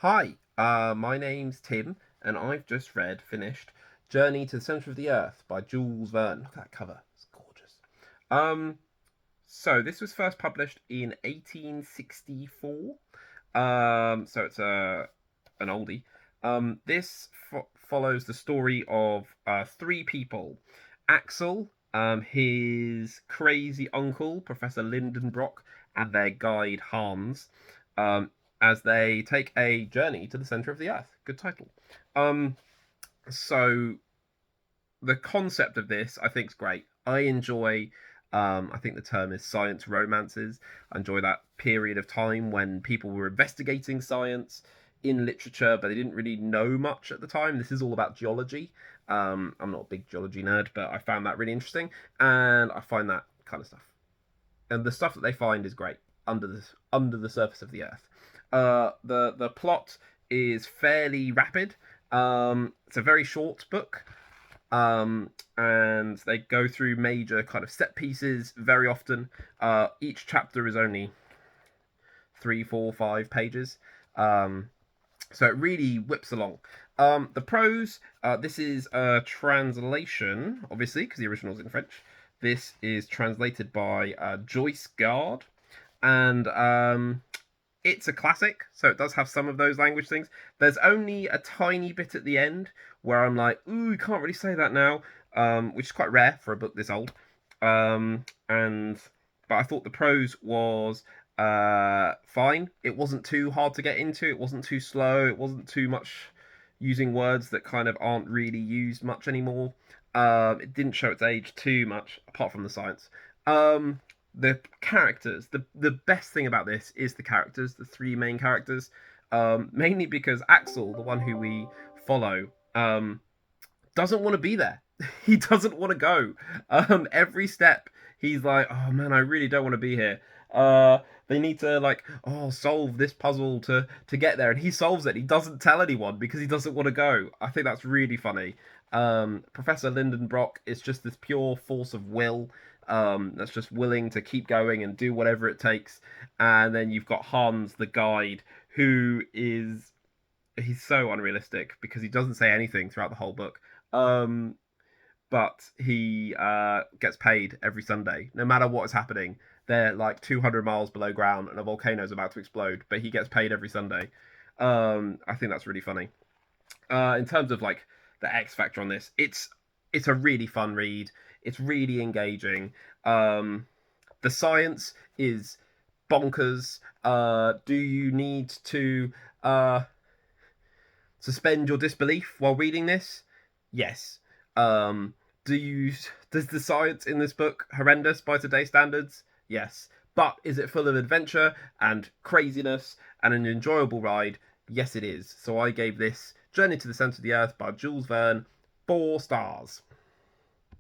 Hi, my name's Tim, and I've just finished Journey to the Centre of the Earth by Jules Verne. Look at that cover, it's gorgeous. Um, so this was first published in 1864. So it's an oldie. This follows the story of three people: Axel, his crazy uncle, Professor Lindenbrock, and their guide Hans. Um, as they take a journey to the center of the earth. Good title. Um, so the concept of this, I think, is great. I enjoy. I think the term is science romances. I enjoy that period of time when people were investigating science in literature, but they didn't really know much at the time. This is all about geology. I'm not a big geology nerd, but I found that really interesting, and I find that kind of stuff. And the stuff that they find is great under the surface of the earth. The plot is fairly rapid. It's a very short book, and they go through major kind of set pieces very often. Each chapter is only 3, 4, 5 pages, so it really whips along. The prose, this is a translation, obviously, because the original is in French. This is translated by Joyce Gard, and it's a classic, so it does have some of those language things. There's only a tiny bit at the end where I'm like, ooh, you can't really say that now, which is quite rare for a book this old. And but I thought the prose was fine. It wasn't too hard to get into. It wasn't too slow. It wasn't too much using words that kind of aren't really used much anymore. It didn't show its age too much, apart from the science. The characters, the best thing about this is the characters, the three main characters. Mainly because Axel, the one who we follow, doesn't want to be there. He doesn't want to go. Every step he's like, oh man, I really don't want to be here. They need to like, solve this puzzle to get there, and he solves it. He doesn't tell anyone because he doesn't want to go. I think that's really funny. Professor Lindenbrock is just this pure force of will. That's just willing to keep going and do whatever it takes. And then you've got Hans, the guide, who is he's so unrealistic because he doesn't say anything throughout the whole book. Um, but he gets paid every Sunday, no matter what is happening. They're like 200 miles below ground and a volcano's about to explode, but he gets paid every Sunday. I think that's really funny. In terms of like the X factor on this, it's a really fun read. It's really engaging. The science is bonkers. Do you need to suspend your disbelief while reading this? Yes. Um, do you does the science in this book horrendous by today's standards? Yes. But is it full of adventure and craziness and an enjoyable ride? Yes, it is. So I gave this Journey to the Centre of the Earth by Jules Verne 4 stars.